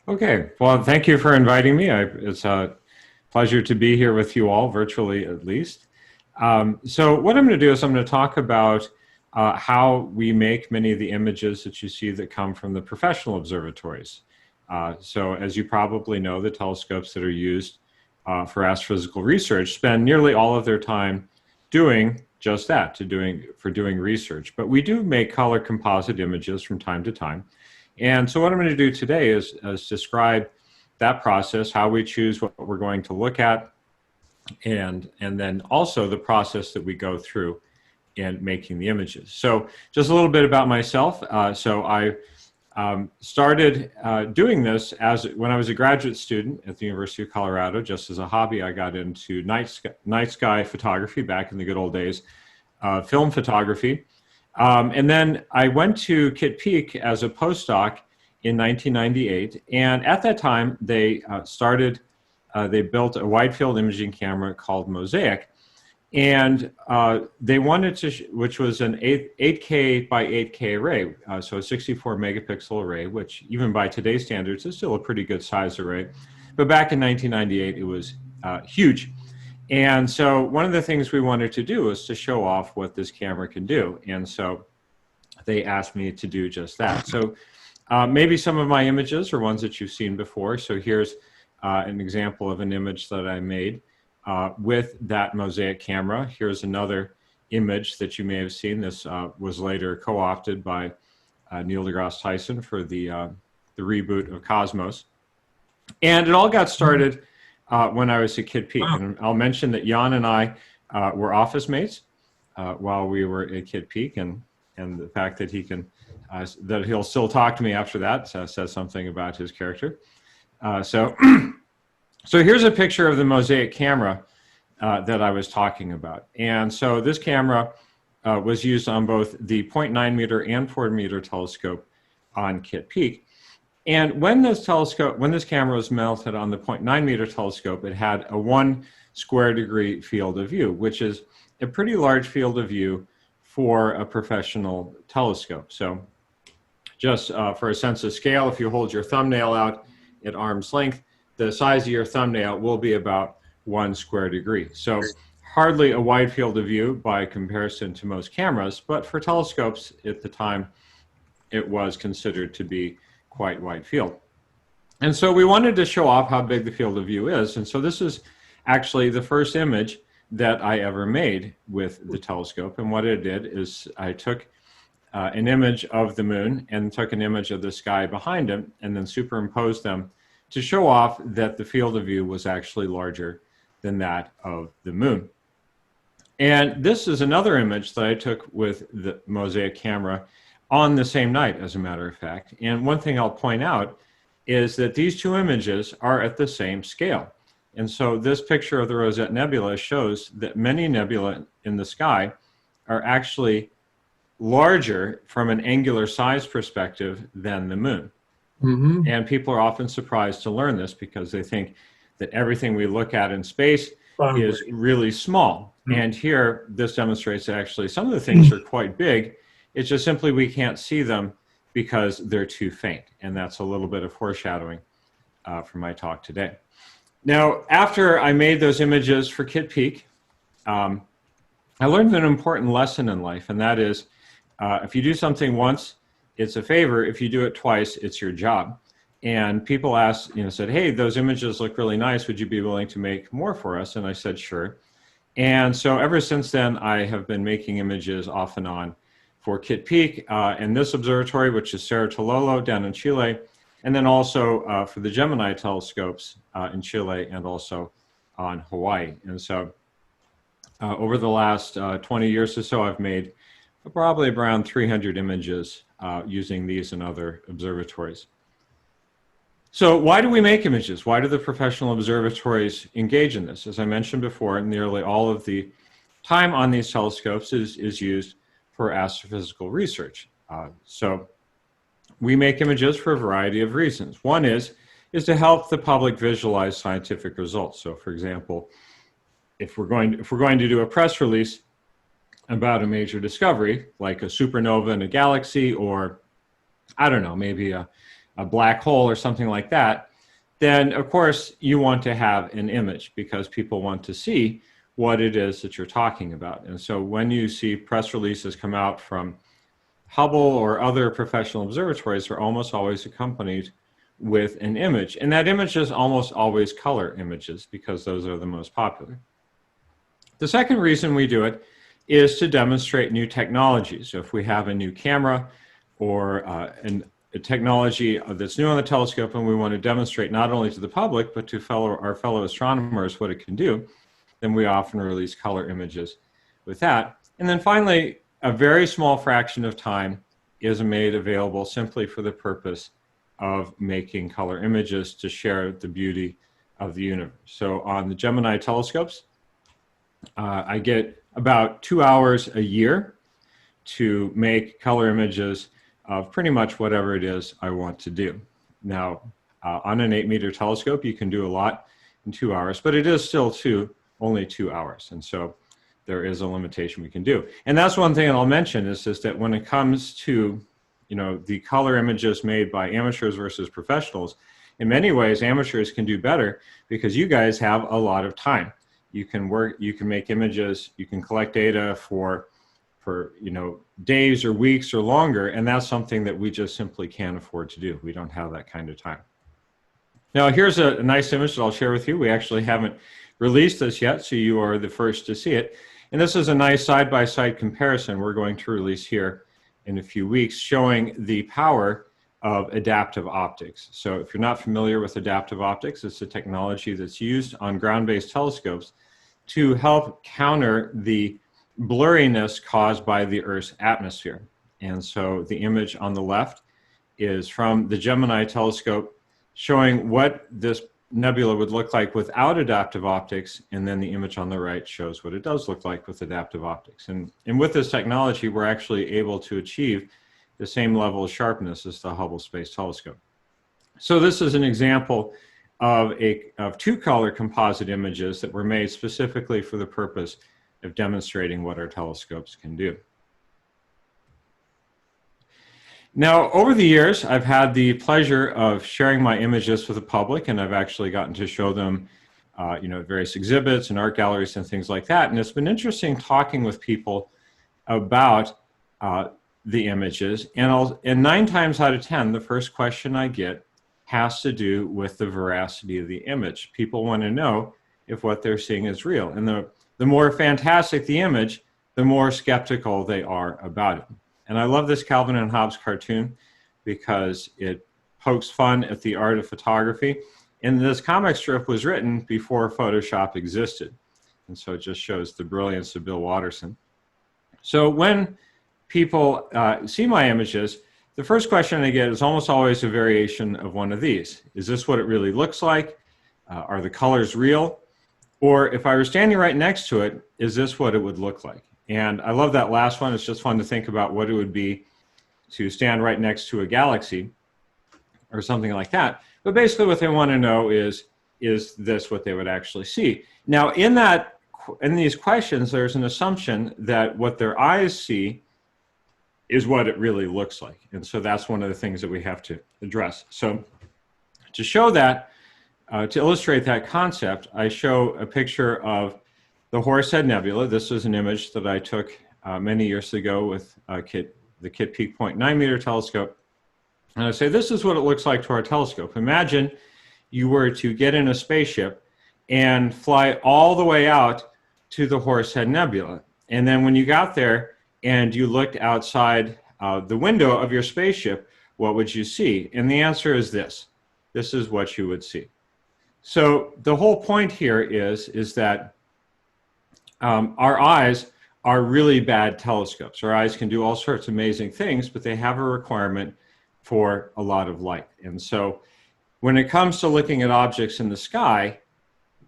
Okay, well, thank you for inviting me. It's a pleasure to be here with you all, virtually at least. So what I'm going to do is I'm going to talk about how we make many of the images that you see that come from the professional observatories. So as you probably know, the telescopes that are used for astrophysical research spend nearly all of their time doing just that, for doing research. But we do make color composite images from time to time. And so what I'm going to do today is describe that process, how we choose what we're going to look at, and then also the process that we go through in making the images. So just a little bit about myself. So I started doing this when I was a graduate student at the University of Colorado. Just as a hobby, I got into night sky photography back in the good old days, film photography. And then I went to Kitt Peak as a postdoc in 1998. And at that time, they built a wide field imaging camera called Mosaic. And they wanted to, which was an 8K by 8K array, so a 64 megapixel array, which even by today's standards is still a pretty good size array. But back in 1998, it was huge. And so one of the things we wanted to do was to show off what this camera can do. And so they asked me to do just that. So maybe some of my images are ones that you've seen before. So here's an example of an image that I made with that Mosaic camera. Here's another image that you may have seen. This was later co-opted by Neil deGrasse Tyson for the reboot of Cosmos. And it all got started when I was at Kitt Peak. And I'll mention that Jan and I were office mates while we were at Kitt Peak, and the fact that that he'll still talk to me after that says something about his character. So here's a picture of the Mosaic camera that I was talking about. And so this camera was used on both the 0.9 meter and 4 meter telescope on Kitt Peak. And when this camera was mounted on the 0.9 meter telescope, it had a 1 square degree field of view, which is a pretty large field of view for a professional telescope. So just for a sense of scale, if you hold your thumbnail out at arm's length, the size of your thumbnail will be about 1 square degree. So hardly a wide field of view by comparison to most cameras, but for telescopes at the time, it was considered to be quite wide field. And so we wanted to show off how big the field of view is. And so this is actually the first image that I ever made with the telescope. And what I did is I took an image of the moon and took an image of the sky behind it and then superimposed them to show off that the field of view was actually larger than that of the moon. And this is another image that I took with the Mosaic camera on the same night, as a matter of fact. And one thing I'll point out is that these two images are at the same scale. And so this picture of the Rosette Nebula shows that many nebulae in the sky are actually larger from an angular size perspective than the moon. Mm-hmm. And people are often surprised to learn this because they think that everything we look at in space is really small. Mm-hmm. And here, this demonstrates that actually some of the things are quite big. It's just simply we can't see them because they're too faint. And that's a little bit of foreshadowing for my talk today. Now, after I made those images for Kitt Peak, I learned an important lesson in life, and that is if you do something once, it's a favor. If you do it twice, it's your job. And people asked, said, hey, those images look really nice. Would you be willing to make more for us? And I said, sure. And so ever since then, I have been making images off and on for Kitt Peak and this observatory, which is Cerro Tololo down in Chile, and then also for the Gemini telescopes in Chile and also on Hawaii. And so over the last 20 years or so, I've made probably around 300 images using these and other observatories. So why do we make images? Why do the professional observatories engage in this? As I mentioned before, nearly all of the time on these telescopes is used for astrophysical research. So we make images for a variety of reasons. One is to help the public visualize scientific results. So for example, if we're going to do a press release about a major discovery, like a supernova in a galaxy, or I don't know, maybe a black hole or something like that, then of course you want to have an image because people want to see what it is that you're talking about. And so when you see press releases come out from Hubble or other professional observatories, they're almost always accompanied with an image. And that image is almost always color images because those are the most popular. The second reason we do it is to demonstrate new technologies. So if we have a new camera or a technology that's new on the telescope and we want to demonstrate not only to the public but to our fellow astronomers what it can do, then we often release color images with that. And then finally, a very small fraction of time is made available simply for the purpose of making color images to share the beauty of the universe. So on the Gemini telescopes, I get about 2 hours a year to make color images of pretty much whatever it is I want to do. Now, on an 8-meter telescope, you can do a lot in 2 hours, but it is still only 2 hours. And so there is a limitation we can do. And that's one thing I'll mention is that when it comes to, the color images made by amateurs versus professionals, in many ways, amateurs can do better because you guys have a lot of time. You can make images, you can collect data for days or weeks or longer, and that's something that we just simply can't afford to do. We don't have that kind of time. Now, here's a nice image that I'll share with you. We actually haven't released this yet, so you are the first to see it. And this is a nice side-by-side comparison we're going to release here in a few weeks, showing the power of adaptive optics. So if you're not familiar with adaptive optics, it's a technology that's used on ground-based telescopes to help counter the blurriness caused by the Earth's atmosphere. And so the image on the left is from the Gemini telescope showing what this nebula would look like without adaptive optics, and then the image on the right shows what it does look like with adaptive optics. And with this technology, we're actually able to achieve the same level of sharpness as the Hubble Space Telescope. So this is an example of two color composite images that were made specifically for the purpose of demonstrating what our telescopes can do. Now, over the years, I've had the pleasure of sharing my images with the public, and I've actually gotten to show them at various exhibits and art galleries and things like that. And it's been interesting talking with people about the images. And 9 times out of 10, the first question I get has to do with the veracity of the image. People want to know if what they're seeing is real. And the more fantastic the image, the more skeptical they are about it. And I love this Calvin and Hobbes cartoon because it pokes fun at the art of photography. And this comic strip was written before Photoshop existed. And so it just shows the brilliance of Bill Watterson. So when people see my images, the first question I get is almost always a variation of one of these. Is this what it really looks like? Are the colors real? Or if I were standing right next to it, is this what it would look like? And I love that last one. It's just fun to think about what it would be to stand right next to a galaxy or something like that. But basically what they want to know is this what they would actually see? Now, in these questions, there's an assumption that what their eyes see is what it really looks like. And so that's one of the things that we have to address. So to show that, to illustrate that concept, I show a picture of the Horsehead Nebula. This is an image that I took many years ago with the Kitt Peak 0.9-meter telescope. And I say, this is what it looks like to our telescope. Imagine you were to get in a spaceship and fly all the way out to the Horsehead Nebula. And then when you got there and you looked outside the window of your spaceship, what would you see? And the answer is this. This is what you would see. So the whole point here is that our eyes are really bad telescopes. Our eyes can do all sorts of amazing things, but they have a requirement for a lot of light. And so when it comes to looking at objects in the sky,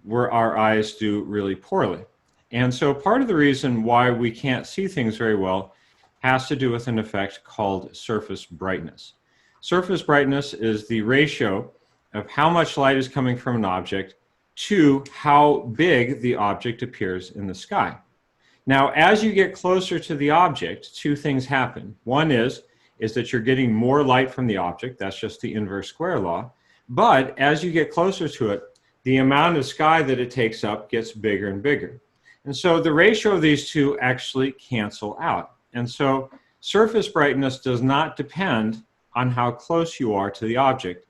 our eyes do really poorly. And so part of the reason why we can't see things very well has to do with an effect called surface brightness. Surface brightness is the ratio of how much light is coming from an object to how big the object appears in the sky. Now, as you get closer to the object, two things happen. One is is that you're getting more light from the object. That's just the inverse square law. But as you get closer to it, the amount of sky that it takes up gets bigger and bigger. And so the ratio of these two actually cancel out. And so surface brightness does not depend on how close you are to the object.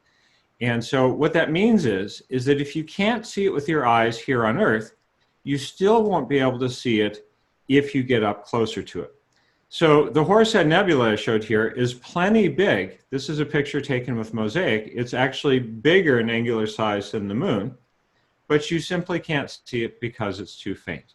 And so what that means is that if you can't see it with your eyes here on Earth, you still won't be able to see it if you get up closer to it. So the Horsehead Nebula I showed here is plenty big. This is a picture taken with mosaic. It's actually bigger in angular size than the moon, but you simply can't see it because it's too faint.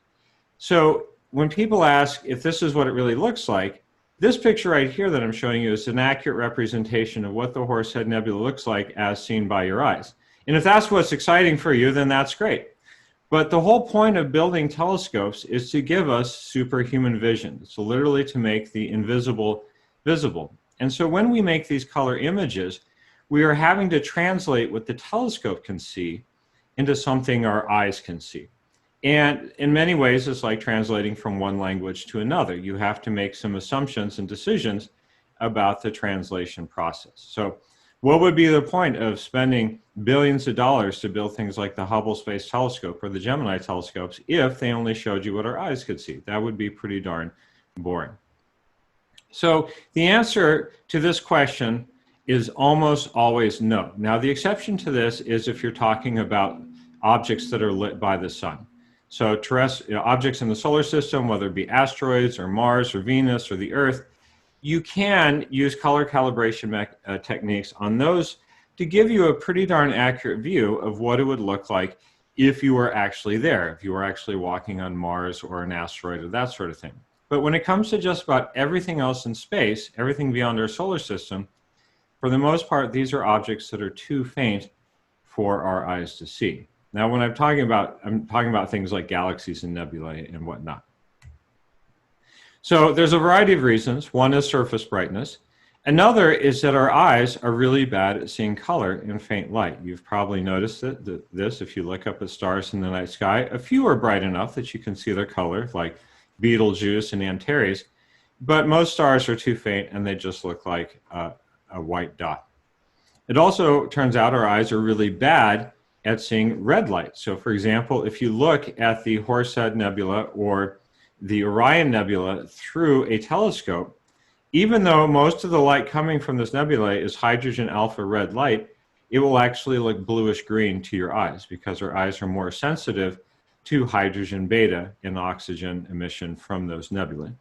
So when people ask if this is what it really looks like, this picture right here that I'm showing you is an accurate representation of what the Horsehead Nebula looks like as seen by your eyes. And if that's what's exciting for you, then that's great. But the whole point of building telescopes is to give us superhuman vision. It's literally to make the invisible visible. And so when we make these color images, we are having to translate what the telescope can see into something our eyes can see. And in many ways, it's like translating from one language to another. You have to make some assumptions and decisions about the translation process. So what would be the point of spending billions of dollars to build things like the Hubble Space Telescope or the Gemini telescopes if they only showed you what our eyes could see? That would be pretty darn boring. So the answer to this question is almost always no. Now, the exception to this is if you're talking about objects that are lit by the sun. So terrestrial objects in the solar system, whether it be asteroids or Mars or Venus or the Earth, you can use color calibration techniques on those to give you a pretty darn accurate view of what it would look like if you were actually there, if you were actually walking on Mars or an asteroid or that sort of thing. But when it comes to just about everything else in space, everything beyond our solar system, for the most part, these are objects that are too faint for our eyes to see. Now, when I'm talking about things like galaxies and nebulae and whatnot. So there's a variety of reasons. One is surface brightness. Another is that our eyes are really bad at seeing color in faint light. You've probably noticed this if you look up at stars in the night sky. A few are bright enough that you can see their color, like Betelgeuse and Antares, but most stars are too faint and they just look like a white dot. It also turns out our eyes are really bad at seeing red light. So for example, if you look at the Horsehead Nebula or the Orion Nebula through a telescope, even though most of the light coming from this nebula is hydrogen alpha red light, it will actually look bluish green to your eyes because our eyes are more sensitive to hydrogen beta and oxygen emission from those nebulae.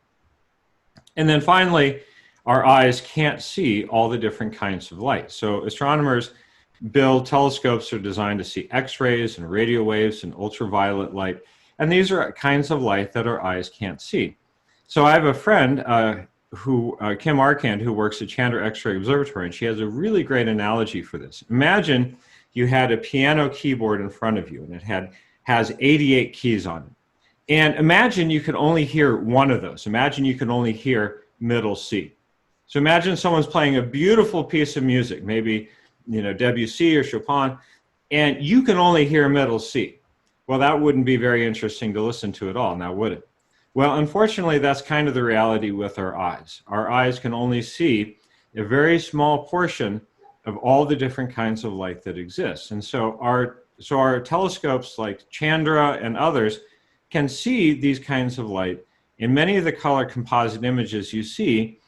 And then finally, our eyes can't see all the different kinds of light. So astronomers build telescopes that are designed to see X-rays and radio waves and ultraviolet light. And these are kinds of light that our eyes can't see. So I have a friend, Kim Arkand, who works at Chandra X-ray Observatory, and she has a really great analogy for this. Imagine you had a piano keyboard in front of you, and it has 88 keys on it. And imagine you could only hear one of those. Imagine you could only hear middle C. So imagine someone's playing a beautiful piece of music, maybe Debussy or Chopin, and you can only hear middle C. Well, that wouldn't be very interesting to listen to at all, now would it? Well, unfortunately, that's kind of the reality with our eyes. Our eyes can only see a very small portion of all the different kinds of light that exist. And so our telescopes like Chandra and others can see these kinds of light. And many of the color composite images you see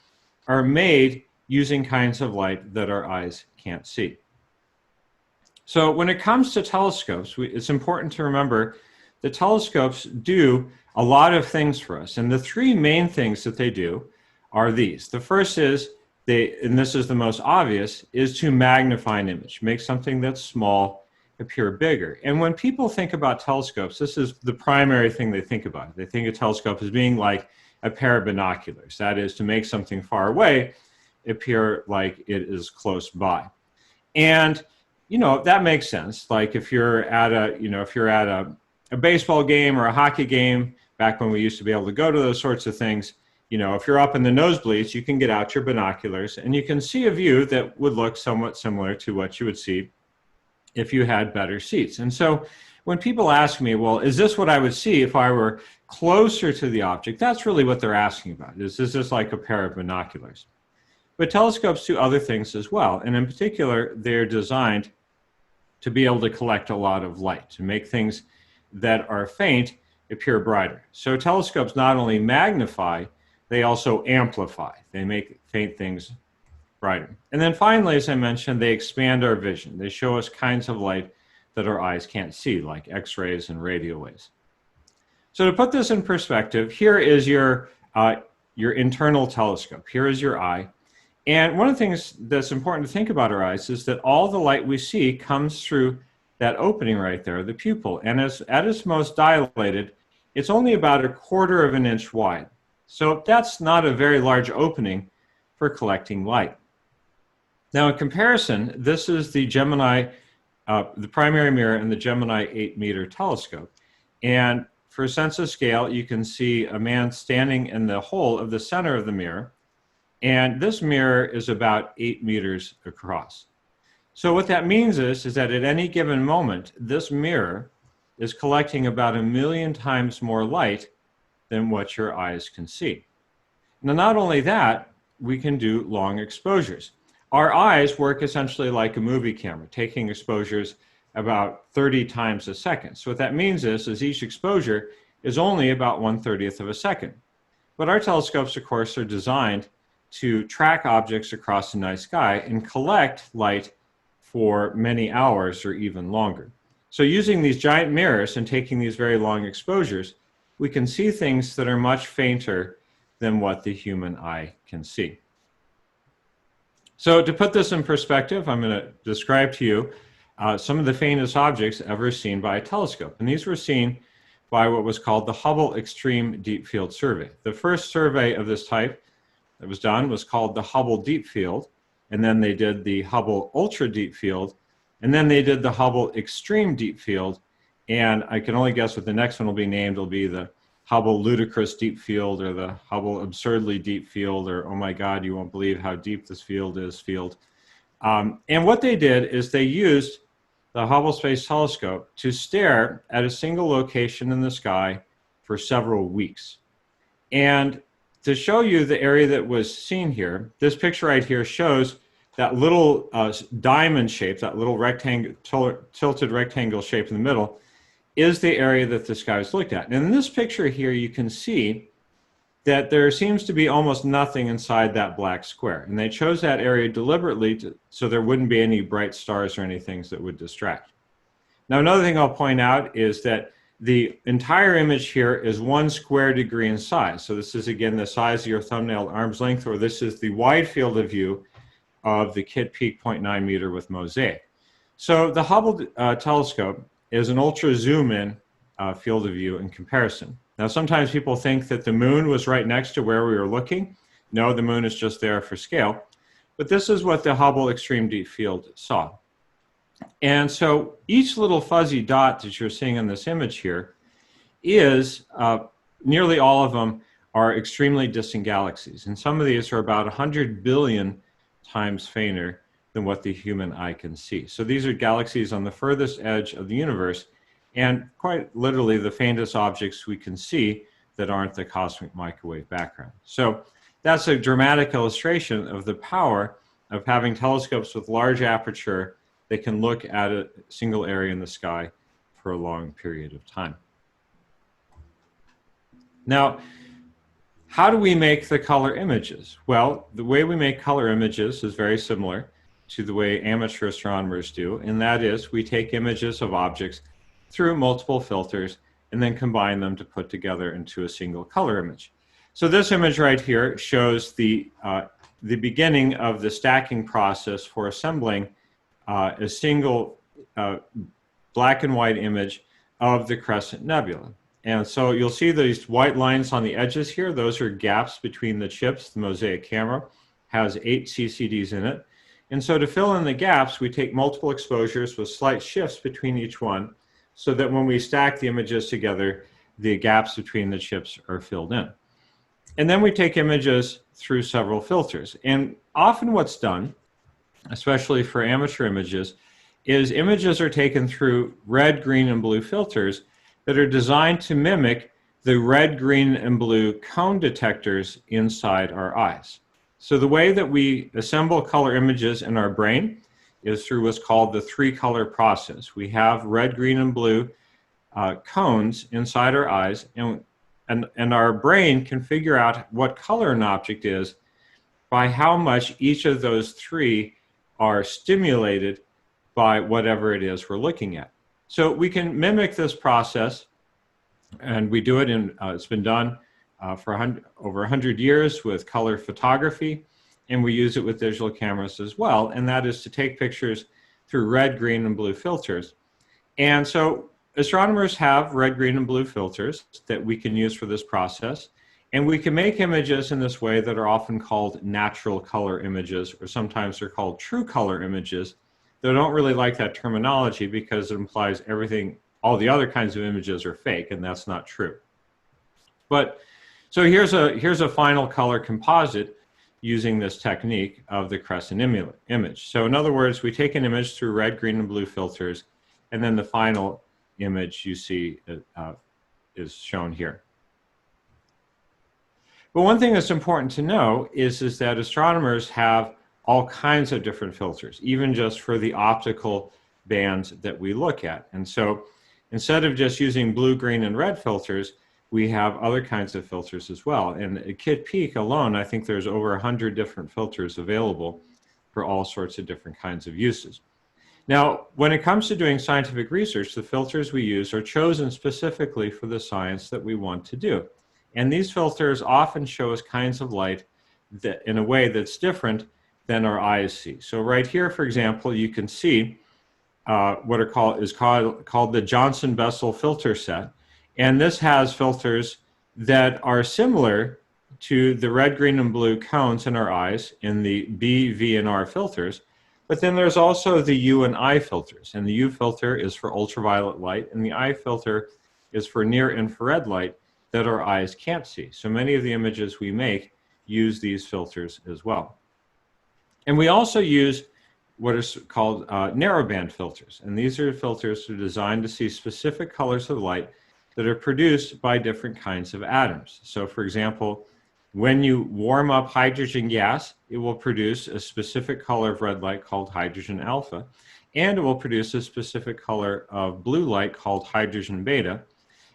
are made using kinds of light that our eyes can't see. So when it comes to telescopes, it's important to remember that telescopes do a lot of things for us. And the three main things that they do are these. The first is, and this is the most obvious, is to magnify an image, make something that's small appear bigger. And when people think about telescopes, this is the primary thing they think about. They think of a telescope as being like a pair of binoculars. That is, to make something far away appear like it is close by. And that makes sense. Like if you're at a baseball game or a hockey game, back when we used to be able to go to those sorts of things, if you're up in the nosebleeds, you can get out your binoculars and you can see a view that would look somewhat similar to what you would see if you had better seats. And so when people ask me, well, is this what I would see if I were closer to the object? That's really what they're asking about. Is this like a pair of binoculars? But telescopes do other things as well. And in particular, they're designed to be able to collect a lot of light, to make things that are faint appear brighter. So telescopes not only magnify, they also amplify. They make faint things brighter. And then finally, as I mentioned, they expand our vision. They show us kinds of light that our eyes can't see, like X-rays and radio waves. So to put this in perspective, here is your internal telescope. Here is your eye. And one of the things that's important to think about our eyes is that all the light we see comes through that opening right there, the pupil. And at its most dilated, it's only about 1/4 of an inch wide. So that's not a very large opening for collecting light. Now, in comparison, this is the Gemini, the primary mirror in the Gemini 8-meter telescope. And for a sense of scale, you can see a man standing in the hole of the center of the mirror. And this mirror is about 8 meters across. So what that means is that at any given moment, this mirror is collecting about 1 million times more light than what your eyes can see. Now, not only that, we can do long exposures. Our eyes work essentially like a movie camera, taking exposures about 30 times a second. So what that means is each exposure is only about 1/30th of a second. But our telescopes, of course, are designed to track objects across the night sky and collect light for many hours or even longer. So using these giant mirrors and taking these very long exposures, we can see things that are much fainter than what the human eye can see. So to put this in perspective, I'm going to describe to you some of the faintest objects ever seen by a telescope. And these were seen by what was called the Hubble Extreme Deep Field Survey. The first survey of this type that was done was called the Hubble Deep Field, and then they did the Hubble Ultra Deep Field, and then they did the Hubble Extreme Deep Field, and I can only guess what the next one will be named. It'll be the Hubble Ludicrous Deep Field, or the Hubble Absurdly Deep Field, or oh my God, you won't believe how deep this field is field. And what they did is they used the Hubble Space Telescope to stare at a single location in the sky for several weeks. And to show you the area that was seen here, this picture right here shows that little diamond shape, that little rectangle, tilted rectangle shape in the middle, is the area that the sky was looked at. And in this picture here, you can see that there seems to be almost nothing inside that black square. And they chose that area deliberately so there wouldn't be any bright stars or anything that would distract. Now, another thing I'll point out is that the entire image here is 1 square degree in size. So this is, again, the size of your thumbnail arm's length, or this is the wide field of view of the Kitt Peak 0.9 meter with mosaic. So the Hubble telescope is an ultra zoom in field of view in comparison. Now, sometimes people think that the moon was right next to where we were looking. No, the moon is just there for scale. But this is what the Hubble Extreme Deep Field saw. And so each little fuzzy dot that you're seeing in this image here is, nearly all of them are extremely distant galaxies. And some of these are about 100 billion times fainter than what the human eye can see. So these are galaxies on the furthest edge of the universe, and quite literally the faintest objects we can see that aren't the cosmic microwave background. So that's a dramatic illustration of the power of having telescopes with large aperture that can look at a single area in the sky for a long period of time. Now, how do we make the color images? Well, the way we make color images is very similar to the way amateur astronomers do, and that is we take images of objects through multiple filters and then combine them to put together into a single color image. So this image right here shows the beginning of the stacking process for assembling a single black and white image of the Crescent Nebula. And so you'll see these white lines on the edges here. Those are gaps between the chips. The mosaic camera has 8 CCDs in it. And so to fill in the gaps, we take multiple exposures with slight shifts between each one, so that when we stack the images together, the gaps between the chips are filled in. And then we take images through several filters. And often what's done, especially for amateur images, is images are taken through red, green, and blue filters that are designed to mimic the red, green, and blue cone detectors inside our eyes. So the way that we assemble color images in our brain is through what's called the three-color process. We have red, green, and blue cones inside our eyes, and our brain can figure out what color an object is by how much each of those three are stimulated by whatever it is we're looking at. So we can mimic this process, and we do it in, it's been done for over 100 years with color photography, and we use it with digital cameras as well, and that is to take pictures through red, green, and blue filters. And so astronomers have red, green, and blue filters that we can use for this process, and we can make images in this way that are often called natural color images, or sometimes they're called true color images. They don't really like that terminology because it implies everything, all the other kinds of images are fake, and that's not true. But so here's a final color composite using this technique of the crescent image. So in other words, we take an image through red, green, and blue filters, and then the final image you see is shown here. But one thing that's important to know is that astronomers have all kinds of different filters, even just for the optical bands that we look at. And so instead of just using blue, green, and red filters, we have other kinds of filters as well. And at Kitt Peak alone, I think there's over 100 different filters available for all sorts of different kinds of uses. Now, when it comes to doing scientific research, the filters we use are chosen specifically for the science that we want to do. And these filters often show us kinds of light that, in a way that's different than our eyes see. So right here, for example, you can see what is called the Johnson-Bessel filter set. And this has filters that are similar to the red, green, and blue cones in our eyes in the B, V, and R filters. But then there's also the U and I filters. And the U filter is for ultraviolet light, and the I filter is for near-infrared light that our eyes can't see. So many of the images we make use these filters as well. And we also use what is called narrowband filters. And these are filters that are designed to see specific colors of light that are produced by different kinds of atoms. So for example, when you warm up hydrogen gas, it will produce a specific color of red light called hydrogen alpha, and it will produce a specific color of blue light called hydrogen beta.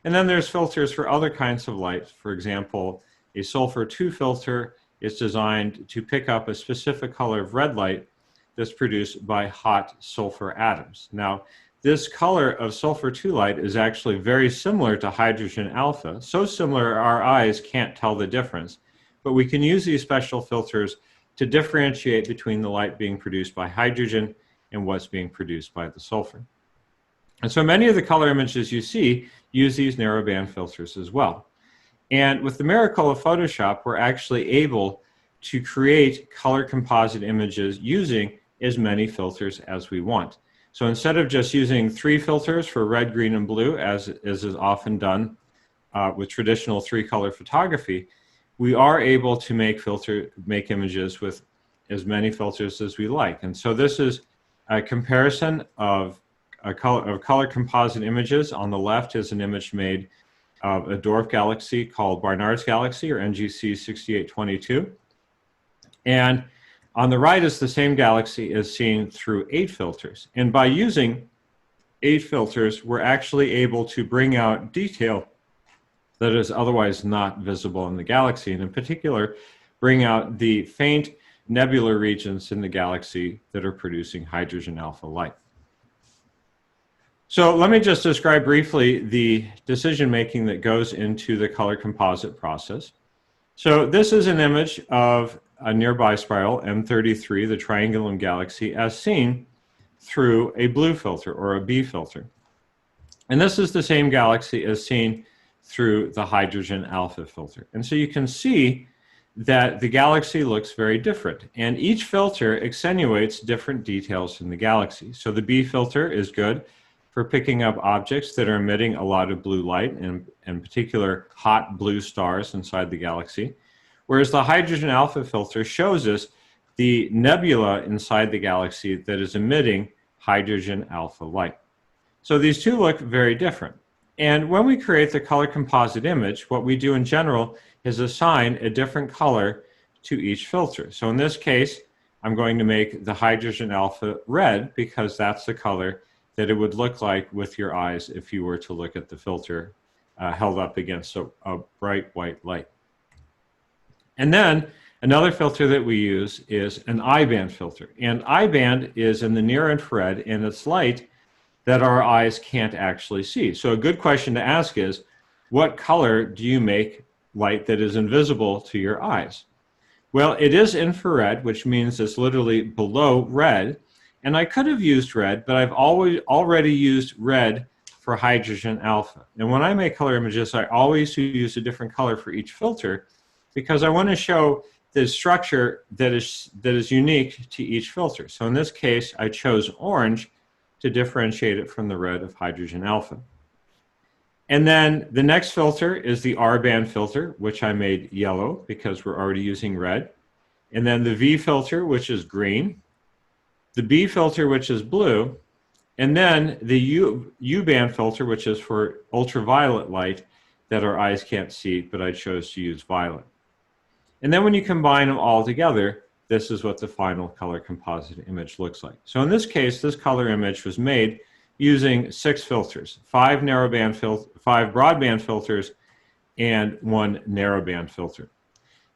And then there's filters for other kinds of light. For example, a sulfur 2 filter is designed to pick up a specific color of red light that's produced by hot sulfur atoms. Now, this color of sulfur 2 light is actually very similar to hydrogen alpha, so similar our eyes can't tell the difference. But we can use these special filters to differentiate between the light being produced by hydrogen and what's being produced by the sulfur. And so many of the color images you see use these narrowband filters as well. And with the miracle of Photoshop, we're actually able to create color composite images using as many filters as we want. So instead of just using 3 filters for red, green, and blue, as is often done with traditional 3-color photography, we are able to make images with as many filters as we like. And so this is a comparison of color composite images. On the left is an image made of a dwarf galaxy called Barnard's Galaxy, or NGC 6822. And on the right is the same galaxy as seen through 8 filters. And by using 8 filters, we're actually able to bring out detail that is otherwise not visible in the galaxy, and in particular, bring out the faint nebular regions in the galaxy that are producing hydrogen alpha light. So let me just describe briefly the decision-making that goes into the color composite process. So this is an image of a nearby spiral, M33, the Triangulum galaxy, as seen through a blue filter, or a B filter. And this is the same galaxy as seen through the hydrogen alpha filter. And so you can see that the galaxy looks very different, and each filter accentuates different details in the galaxy. So the B filter is good for picking up objects that are emitting a lot of blue light, and in particular hot blue stars inside the galaxy. Whereas the hydrogen alpha filter shows us the nebula inside the galaxy that is emitting hydrogen alpha light. So these two look very different. And when we create the color composite image, what we do in general is assign a different color to each filter. So in this case, I'm going to make the hydrogen alpha red because that's the color that it would look like with your eyes if you were to look at the filter held up against a bright white light. And then another filter that we use is an I-band filter. And I-band is in the near infrared, and it's light that our eyes can't actually see. So a good question to ask is, what color do you make light that is invisible to your eyes? Well, it is infrared, which means it's literally below red. And I could have used red, but I've already used red for hydrogen alpha. And when I make color images, I always use a different color for each filter because I want to show the structure that is unique to each filter. So in this case, I chose orange to differentiate it from the red of hydrogen alpha. And then the next filter is the R-band filter, which I made yellow because we're already using red. And then the V filter, which is green. The B filter, which is blue. And then the U-band filter, which is for ultraviolet light that our eyes can't see, but I chose to use violet. And then when you combine them all together, this is what the final color composite image looks like. So in this case, this color image was made using 6 filters, 5 broadband filters, and 1 narrowband filter.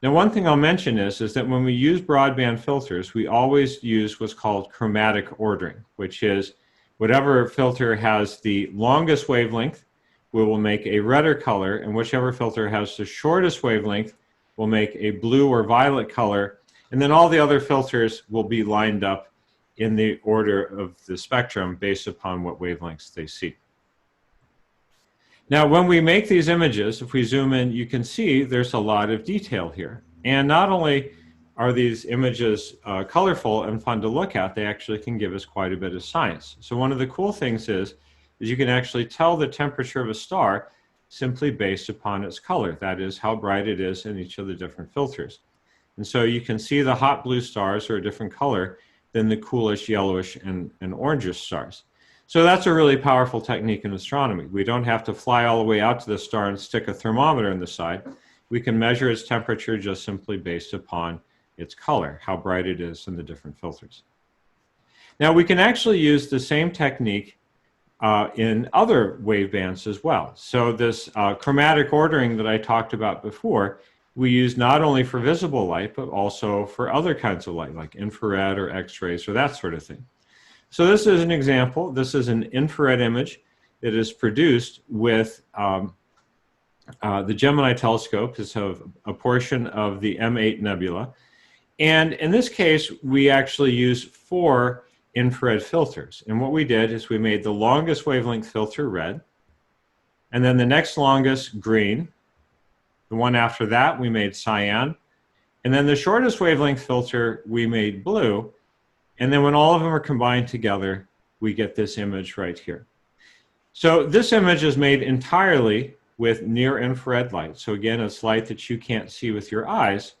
Now, one thing I'll mention is that when we use broadband filters, we always use what's called chromatic ordering, which is whatever filter has the longest wavelength, we will make a redder color, and whichever filter has the shortest wavelength will make a blue or violet color, and then all the other filters will be lined up in the order of the spectrum based upon what wavelengths they see. Now, when we make these images, if we zoom in, you can see there's a lot of detail here. And not only are these images colorful and fun to look at, they actually can give us quite a bit of science. So one of the cool things is you can actually tell the temperature of a star simply based upon its color. That is how bright it is in each of the different filters. And so you can see the hot blue stars are a different color than the coolish yellowish and orangish stars. So that's a really powerful technique in astronomy. We don't have to fly all the way out to the star and stick a thermometer in the side. We can measure its temperature just simply based upon its color, how bright it is in the different filters. Now we can actually use the same technique in other wavebands as well. So this chromatic ordering that I talked about before, we use not only for visible light, but also for other kinds of light, like infrared or X-rays or that sort of thing. So this is an example. This is an infrared image that is produced with the Gemini telescope. It's a portion of the M8 nebula. And in this case, we actually use 4 infrared filters. And what we did is we made the longest wavelength filter red, and then the next longest green. The one after that, we made cyan. And then the shortest wavelength filter, we made blue. And then when all of them are combined together, we get this image right here. So this image is made entirely with near infrared light. So again, it's light that you can't see with your eyes,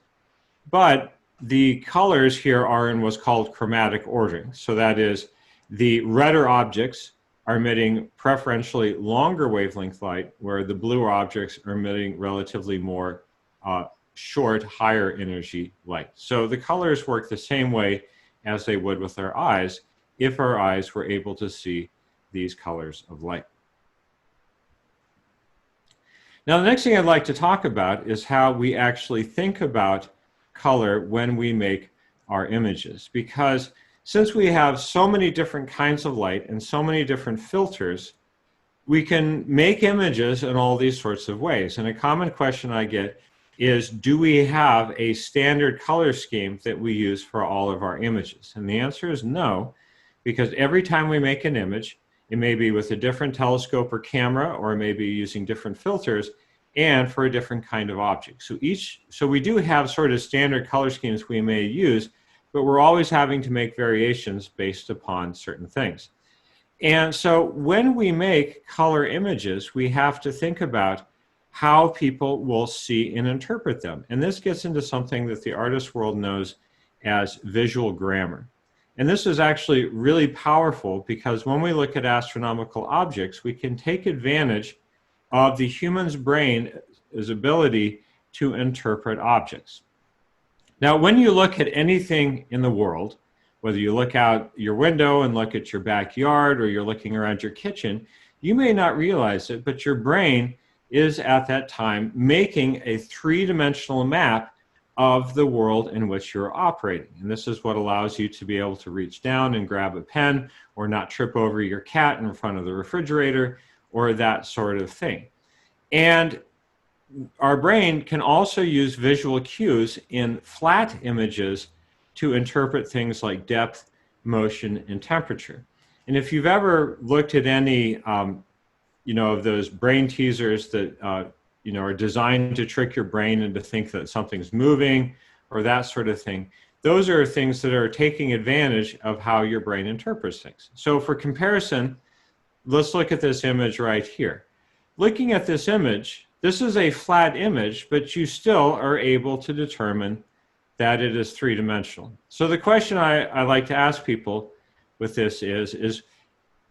but the colors here are in what's called chromatic ordering. So that is, the redder objects are emitting preferentially longer wavelength light, where the bluer objects are emitting relatively more short, higher energy light. So the colors work the same way as they would with our eyes if our eyes were able to see these colors of light. Now, the next thing I'd like to talk about is how we actually think about color when we make our images. Because since we have so many different kinds of light and so many different filters, we can make images in all these sorts of ways. And a common question I get is, do we have a standard color scheme that we use for all of our images? And the answer is no, because every time we make an image, it may be with a different telescope or camera, or it may be using different filters and for a different kind of object. So we do have sort of standard color schemes we may use, but we're always having to make variations based upon certain things. And so when we make color images, we have to think about how people will see and interpret them. And this gets into something that the artist world knows as visual grammar. And this is actually really powerful because when we look at astronomical objects, we can take advantage of the human's brain's ability to interpret objects. Now, when you look at anything in the world, whether you look out your window and look at your backyard or you're looking around your kitchen, you may not realize it, but your brain is at that time making a three-dimensional map of the world in which you're operating. And this is what allows you to be able to reach down and grab a pen or not trip over your cat in front of the refrigerator or that sort of thing. And our brain can also use visual cues in flat images to interpret things like depth, motion, and temperature. And if you've ever looked at any, of those brain teasers that, are designed to trick your brain into think that something's moving or that sort of thing, those are things that are taking advantage of how your brain interprets things. So for comparison, let's look at this image right here. Looking at this image, this is a flat image, but you still are able to determine that it is three-dimensional. So the question I like to ask people with this is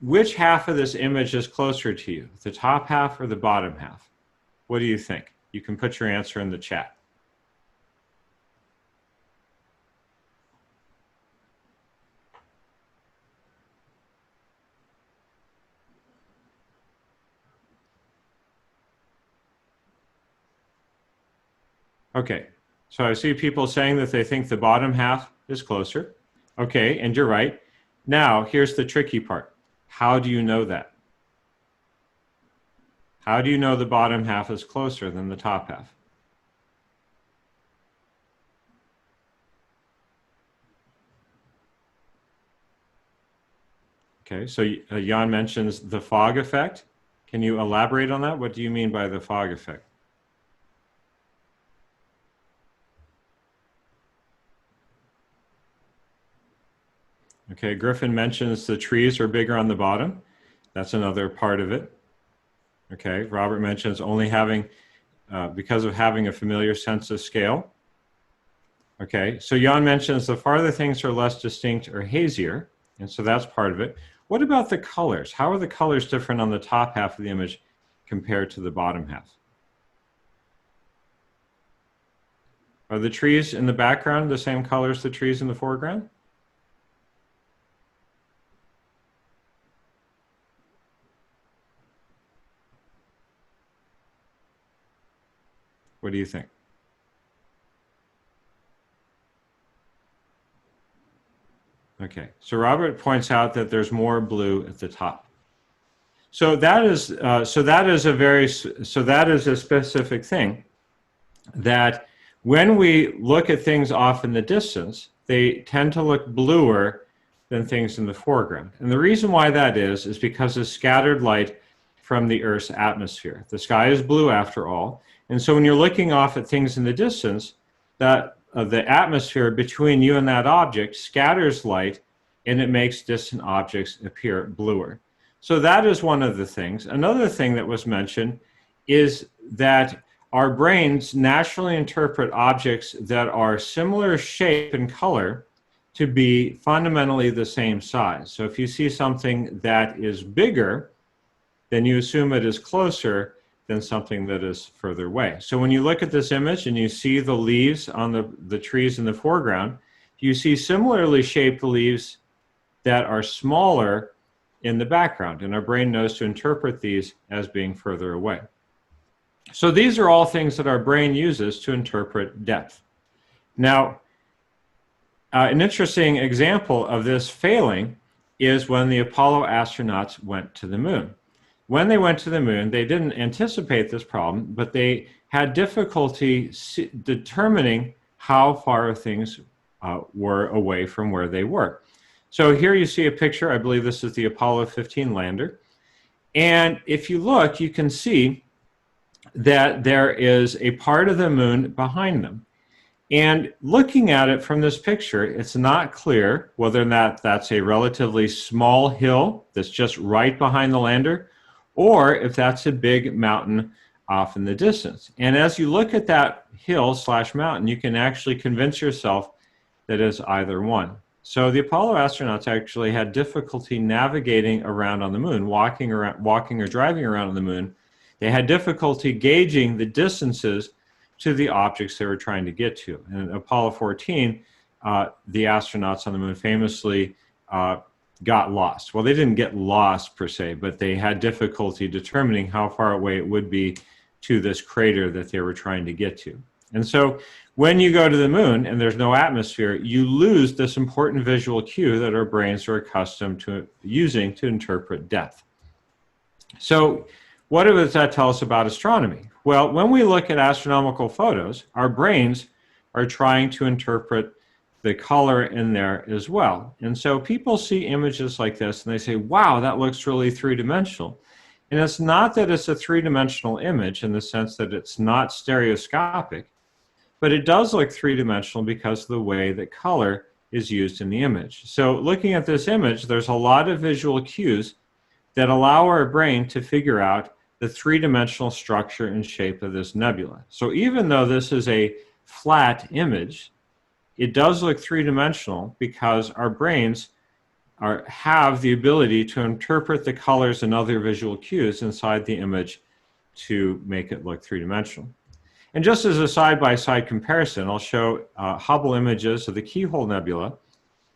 which half of this image is closer to you, the top half or the bottom half? What do you think? You can put your answer in the chat. Okay, so I see people saying that they think the bottom half is closer. Okay, and you're right. Now, here's the tricky part. How do you know that? How do you know the bottom half is closer than the top half? Okay, so Jan mentions the fog effect. Can you elaborate on that? What do you mean by the fog effect? Okay, Griffin mentions the trees are bigger on the bottom. That's another part of it. Okay, Robert mentions only having, because of having a familiar sense of scale. Okay, so Jan mentions the farther things are less distinct or hazier, and so that's part of it. What about the colors? How are the colors different on the top half of the image compared to the bottom half? Are the trees in the background the same color as the trees in the foreground? What do you think? Okay, so Robert points out that there's more blue at the top. So that is a specific thing, that when we look at things off in the distance, they tend to look bluer than things in the foreground. And the reason why that is because of scattered light from the Earth's atmosphere. The sky is blue after all. And so when you're looking off at things in the distance, the atmosphere between you and that object scatters light, and it makes distant objects appear bluer. So that is one of the things. Another thing that was mentioned is that our brains naturally interpret objects that are similar shape and color to be fundamentally the same size. So if you see something that is bigger, then you assume it is closer than something that is further away. So when you look at this image and you see the leaves on the trees in the foreground, you see similarly shaped leaves that are smaller in the background, and our brain knows to interpret these as being further away. So these are all things that our brain uses to interpret depth. Now, an interesting example of this failing is when the Apollo astronauts went to the moon. When they went to the moon, they didn't anticipate this problem, but they had difficulty determining how far things were away from where they were. So here you see a picture. I believe this is the Apollo 15 lander. And if you look, you can see that there is a part of the moon behind them. And looking at it from this picture, it's not clear whether or not that's a relatively small hill that's just right behind the lander, or if that's a big mountain off in the distance. And as you look at that hill / mountain, you can actually convince yourself that it's either one. So the Apollo astronauts actually had difficulty navigating around on the moon, walking or driving around on the moon. They had difficulty gauging the distances to the objects they were trying to get to. And Apollo 14, the astronauts on the moon famously got lost. Well, they didn't get lost per se, but they had difficulty determining how far away it would be to this crater that they were trying to get to. And so when you go to the moon and there's no atmosphere, you lose this important visual cue that our brains are accustomed to using to interpret depth. So what does that tell us about astronomy? Well, when we look at astronomical photos, our brains are trying to interpret the color in there as well. And so people see images like this and they say, wow, that looks really three-dimensional. And it's not that it's a three-dimensional image in the sense that it's not stereoscopic, but it does look three-dimensional because of the way that color is used in the image. So looking at this image, there's a lot of visual cues that allow our brain to figure out the three-dimensional structure and shape of this nebula. So even though this is a flat image, it does look three-dimensional because our brains have the ability to interpret the colors and other visual cues inside the image to make it look three-dimensional. And just as a side-by-side comparison, I'll show Hubble images of the Keyhole Nebula.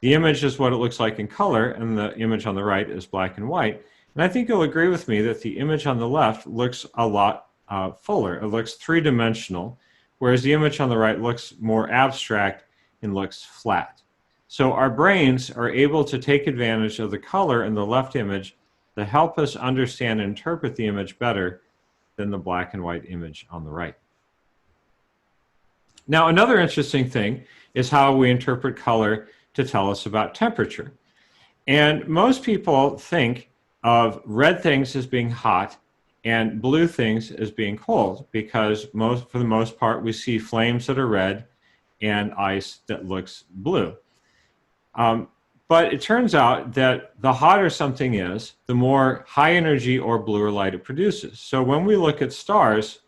The image is what it looks like in color, and the image on the right is black and white. And I think you'll agree with me that the image on the left looks a lot fuller. It looks three-dimensional, whereas the image on the right looks more abstract and looks flat. So our brains are able to take advantage of the color in the left image to help us understand and interpret the image better than the black and white image on the right. Now, another interesting thing is how we interpret color to tell us about temperature. And most people think of red things as being hot and blue things as being cold because for the most part, we see flames that are red and ice that looks blue. But it turns out that the hotter something is, the more high energy or bluer light it produces. So when we look at stars,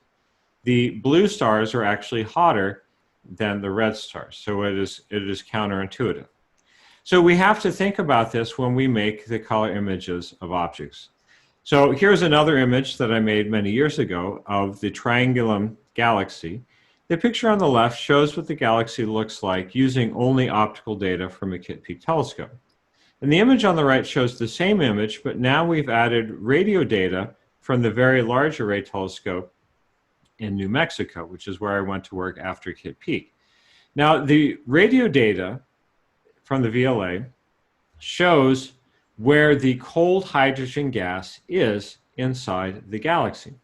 the blue stars are actually hotter than the red stars. So it is counterintuitive. So we have to think about this when we make the color images of objects. So here's another image that I made many years ago of the Triangulum galaxy. The picture on the left shows what the galaxy looks like using only optical data from a Kitt Peak telescope. And the image on the right shows the same image, but now we've added radio data from the Very Large Array telescope in New Mexico, which is where I went to work after Kitt Peak. Now, the radio data from the VLA shows where the cold hydrogen gas is inside the galaxy.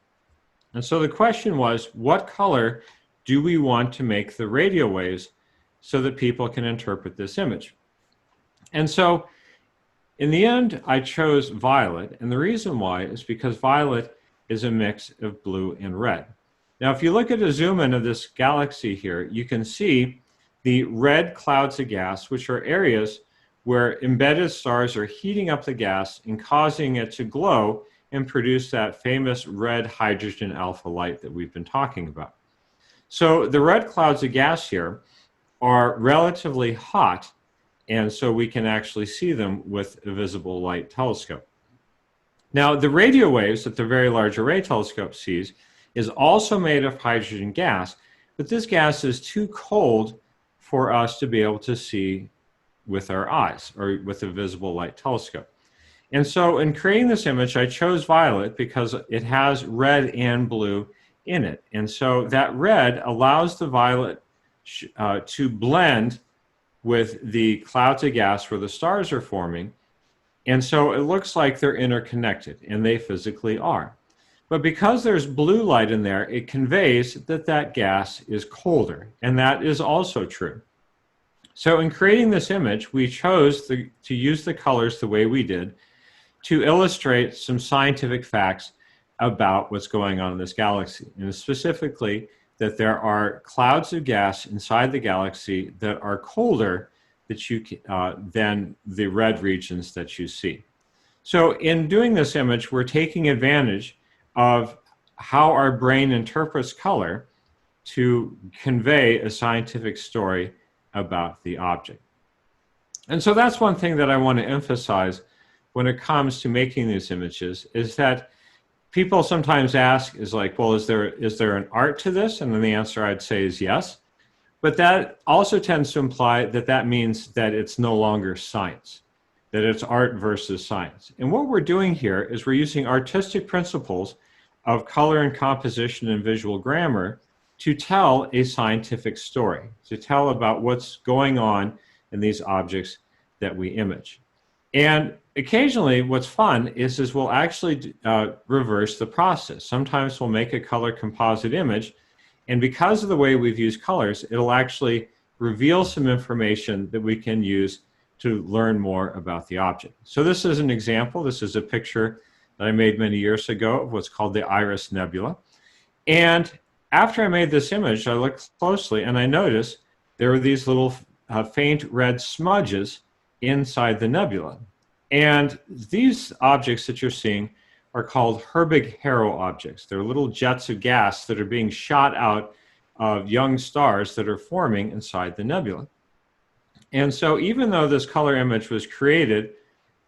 And so the question was, what color do we want to make the radio waves so that people can interpret this image? And so in the end, I chose violet. And the reason why is because violet is a mix of blue and red. Now, if you look at a zoom in of this galaxy here, you can see the red clouds of gas, which are areas where embedded stars are heating up the gas and causing it to glow and produce that famous red hydrogen alpha light that we've been talking about. So the red clouds of gas here are relatively hot, and so we can actually see them with a visible light telescope. Now, the radio waves that the Very Large Array telescope sees is also made of hydrogen gas, but this gas is too cold for us to be able to see with our eyes or with a visible light telescope. And so in creating this image, I chose violet because it has red and blue in it. And so that red allows the violet to blend with the clouds of gas where the stars are forming. And so it looks like they're interconnected, and they physically are. But because there's blue light in there, it conveys that that gas is colder, and that is also true. So in creating this image, we chose to use the colors the way we did to illustrate some scientific facts about what's going on in this galaxy, and specifically that there are clouds of gas inside the galaxy that are colder than the red regions that you see. So in doing this image, we're taking advantage of how our brain interprets color to convey a scientific story about the object. And so that's one thing that I want to emphasize when it comes to making these images, is that people sometimes ask is like, well, is there an art to this? And then the answer I'd say is yes. But that also tends to imply that that means that it's no longer science, that it's art versus science. And what we're doing here is we're using artistic principles of color and composition and visual grammar to tell a scientific story, to tell about what's going on in these objects that we image. And occasionally what's fun is we'll actually reverse the process. Sometimes we'll make a color composite image, and because of the way we've used colors, it'll actually reveal some information that we can use to learn more about the object. So this is an example. This is a picture that I made many years ago of what's called the Iris Nebula. And after I made this image, I looked closely and I noticed there were these little faint red smudges inside the nebula. And these objects that you're seeing are called Herbig-Haro objects. They're little jets of gas that are being shot out of young stars that are forming inside the nebula. And so even though this color image was created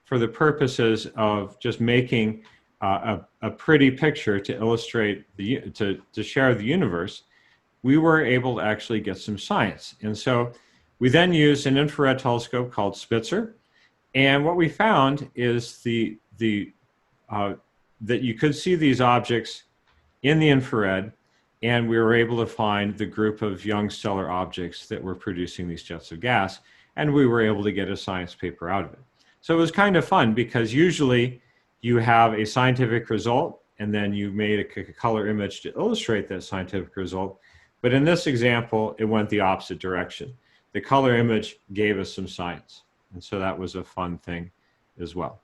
for the purposes of just making a pretty picture to illustrate, to share the universe, we were able to actually get some science. And so we then used an infrared telescope called Spitzer. And what we found is that you could see these objects in the infrared, and we were able to find the group of young stellar objects that were producing these jets of gas, and we were able to get a science paper out of it. So it was kind of fun because usually you have a scientific result and then you made a color image to illustrate that scientific result. But in this example, it went the opposite direction. The color image gave us some science. And so that was a fun thing as well.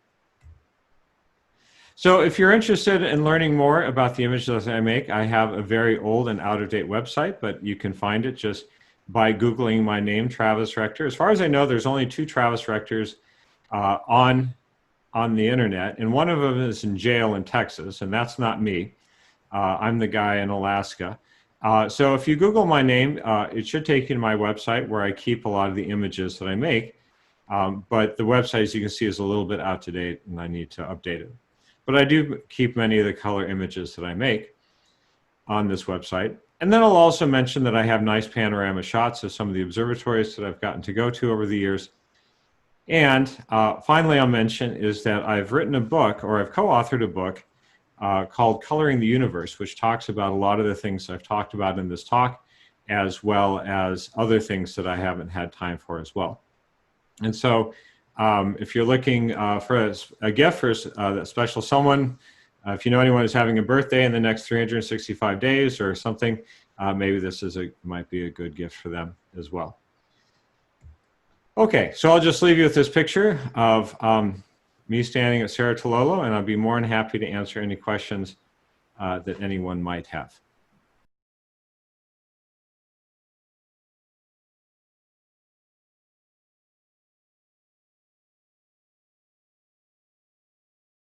So if you're interested in learning more about the images I make, I have a very old and out-of-date website, but you can find it just by Googling my name, Travis Rector. As far as I know, there's only 2 Travis Rectors on the internet, and one of them is in jail in Texas, and that's not me. I'm the guy in Alaska. So if you Google my name, it should take you to my website where I keep a lot of the images that I make. But the website, as you can see, is a little bit out to date, and I need to update it. But I do keep many of the color images that I make on this website. And then I'll also mention that I have nice panorama shots of some of the observatories that I've gotten to go to over the years. And finally, I'll mention is that I've written a book, or I've co-authored a book called Coloring the Universe, which talks about a lot of the things I've talked about in this talk, as well as other things that I haven't had time for as well. And so if you're looking for a gift for a special someone, if you know anyone who's having a birthday in the next 365 days or something, maybe this might be a good gift for them as well. Okay, so I'll just leave you with this picture of me standing at Cerro Tololo, and I'll be more than happy to answer any questions that anyone might have.